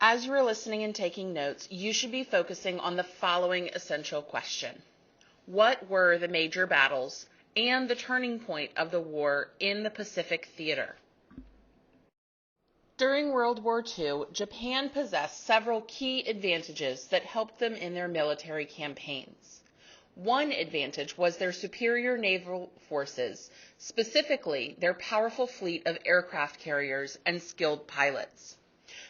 As you are listening and taking notes, you should be focusing on the following essential question. What were the major battles and the turning point of the war in the Pacific theater? During World War II, Japan possessed several key advantages that helped them in their military campaigns. One advantage was their superior naval forces, specifically their powerful fleet of aircraft carriers and skilled pilots.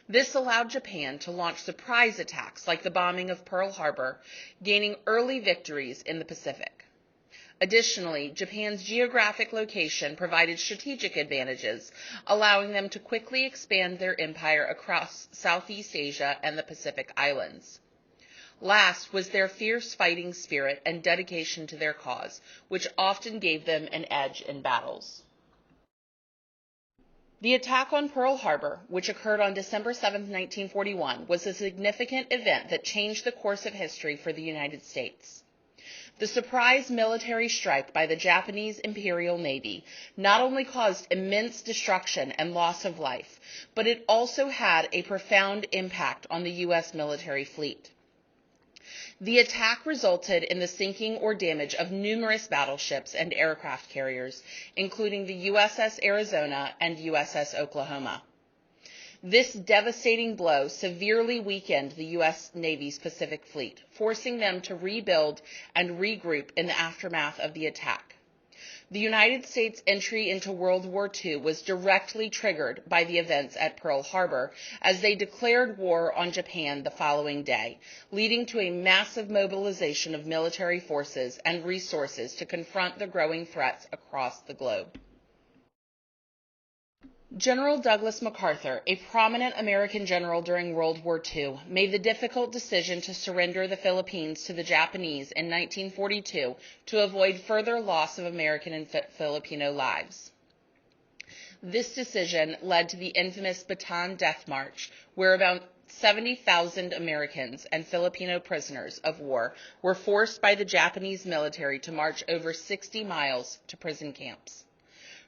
This allowed Japan to launch surprise attacks like the bombing of Pearl Harbor, gaining early victories in the Pacific. Additionally, Japan's geographic location provided strategic advantages, allowing them to quickly expand their empire across Southeast Asia and the Pacific Islands. Last was their fierce fighting spirit and dedication to their cause, which often gave them an edge in battles. The attack on Pearl Harbor, which occurred on December 7, 1941, was a significant event that changed the course of history for the United States. The surprise military strike by the Japanese Imperial Navy not only caused immense destruction and loss of life, but it also had a profound impact on the U.S. military fleet. The attack resulted in the sinking or damage of numerous battleships and aircraft carriers, including the USS Arizona and USS Oklahoma. This devastating blow severely weakened the U.S. Navy's Pacific Fleet, forcing them to rebuild and regroup in the aftermath of the attack. The United States' entry into World War II was directly triggered by the events at Pearl Harbor, as they declared war on Japan the following day, leading to a massive mobilization of military forces and resources to confront the growing threats across the globe. General Douglas MacArthur, a prominent American general during World War II, made the difficult decision to surrender the Philippines to the Japanese in 1942 to avoid further loss of American and Filipino lives. This decision led to the infamous Bataan Death March, where about 70,000 Americans and Filipino prisoners of war were forced by the Japanese military to march over 60 miles to prison camps.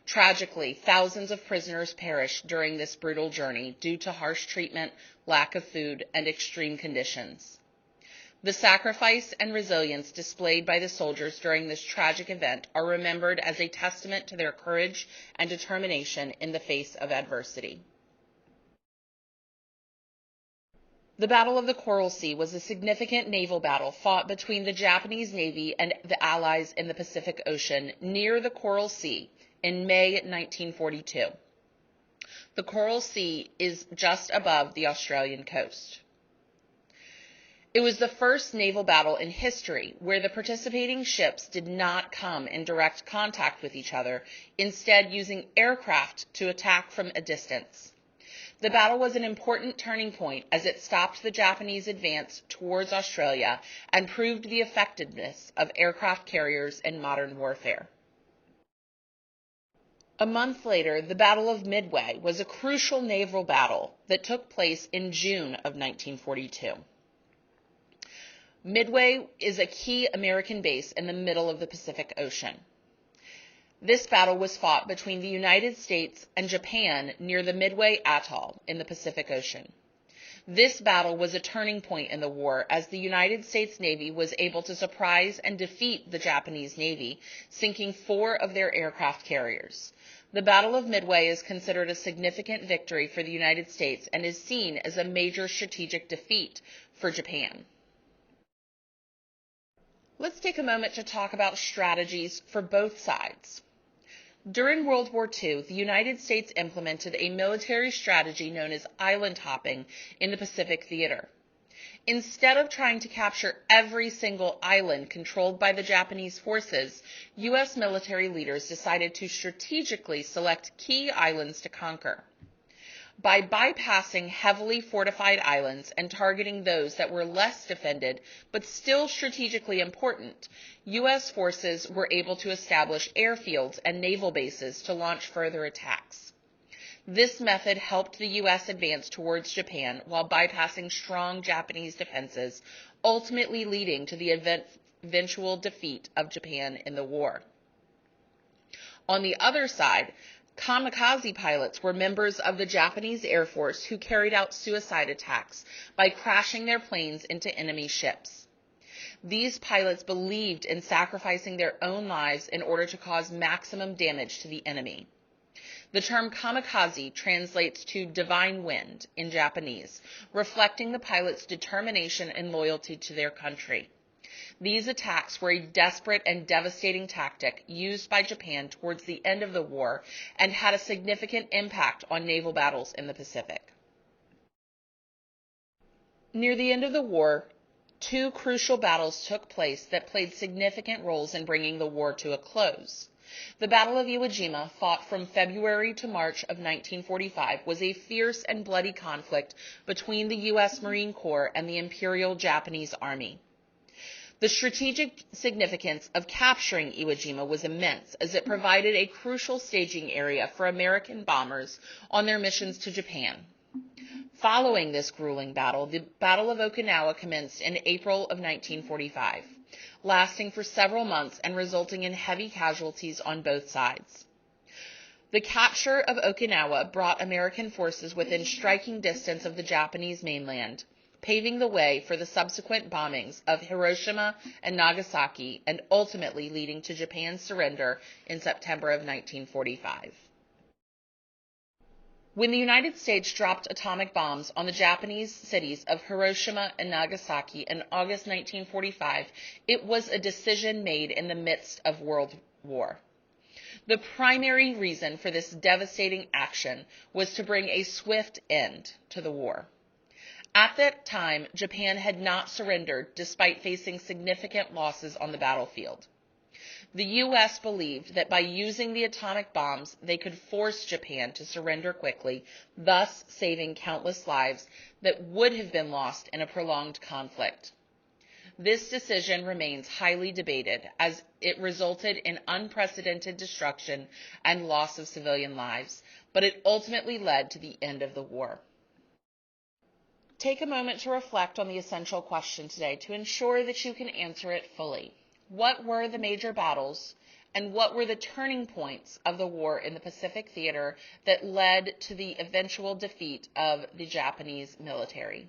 Tragically, thousands of prisoners perished during this brutal journey due to harsh treatment, lack of food, and extreme conditions. The sacrifice and resilience displayed by the soldiers during this tragic event are remembered as a testament to their courage and determination in the face of adversity. The Battle of the Coral Sea was a significant naval battle fought between the Japanese Navy and the Allies in the Pacific Ocean near the Coral Sea in May 1942. The Coral Sea is just above the Australian coast. It was the first naval battle in history where the participating ships did not come in direct contact with each other, instead using aircraft to attack from a distance. The battle was an important turning point as it stopped the Japanese advance towards Australia and proved the effectiveness of aircraft carriers in modern warfare. A month later, the Battle of Midway was a crucial naval battle that took place in June of 1942. Midway is a key American base in the middle of the Pacific Ocean. This battle was fought between the United States and Japan near the Midway Atoll in the Pacific Ocean. This battle was a turning point in the war as the United States Navy was able to surprise and defeat the Japanese Navy, sinking 4 of their aircraft carriers. The Battle of Midway is considered a significant victory for the United States and is seen as a major strategic defeat for Japan. Let's take a moment to talk about strategies for both sides. During World War II, the United States implemented a military strategy known as island hopping in the Pacific theater. Instead of trying to capture every single island controlled by the Japanese forces, U.S. military leaders decided to strategically select key islands to conquer. By bypassing heavily fortified islands and targeting those that were less defended but still strategically important, U.S. forces were able to establish airfields and naval bases to launch further attacks. This method helped the U.S. advance towards Japan while bypassing strong Japanese defenses, ultimately leading to the eventual defeat of Japan in the war. On the other side, Kamikaze pilots were members of the Japanese Air Force who carried out suicide attacks by crashing their planes into enemy ships. These pilots believed in sacrificing their own lives in order to cause maximum damage to the enemy. The term kamikaze translates to divine wind in Japanese, reflecting the pilots' determination and loyalty to their country. These attacks were a desperate and devastating tactic used by Japan towards the end of the war and had a significant impact on naval battles in the Pacific. Near the end of the war, two crucial battles took place that played significant roles in bringing the war to a close. The Battle of Iwo Jima, fought from February to March of 1945, was a fierce and bloody conflict between the U.S. Marine Corps and the Imperial Japanese Army. The strategic significance of capturing Iwo Jima was immense, as it provided a crucial staging area for American bombers on their missions to Japan. Following this grueling battle, the Battle of Okinawa commenced in April of 1945, lasting for several months and resulting in heavy casualties on both sides. The capture of Okinawa brought American forces within striking distance of the Japanese mainland, paving the way for the subsequent bombings of Hiroshima and Nagasaki and ultimately leading to Japan's surrender in September of 1945. When the United States dropped atomic bombs on the Japanese cities of Hiroshima and Nagasaki in August 1945, it was a decision made in the midst of World War. The primary reason for this devastating action was to bring a swift end to the war. At that time, Japan had not surrendered despite facing significant losses on the battlefield. The U.S. believed that by using the atomic bombs, they could force Japan to surrender quickly, thus saving countless lives that would have been lost in a prolonged conflict. This decision remains highly debated, as it resulted in unprecedented destruction and loss of civilian lives, but it ultimately led to the end of the war. Take a moment to reflect on the essential question today to ensure that you can answer it fully. What were the major battles, and what were the turning points of the war in the Pacific theater that led to the eventual defeat of the Japanese military?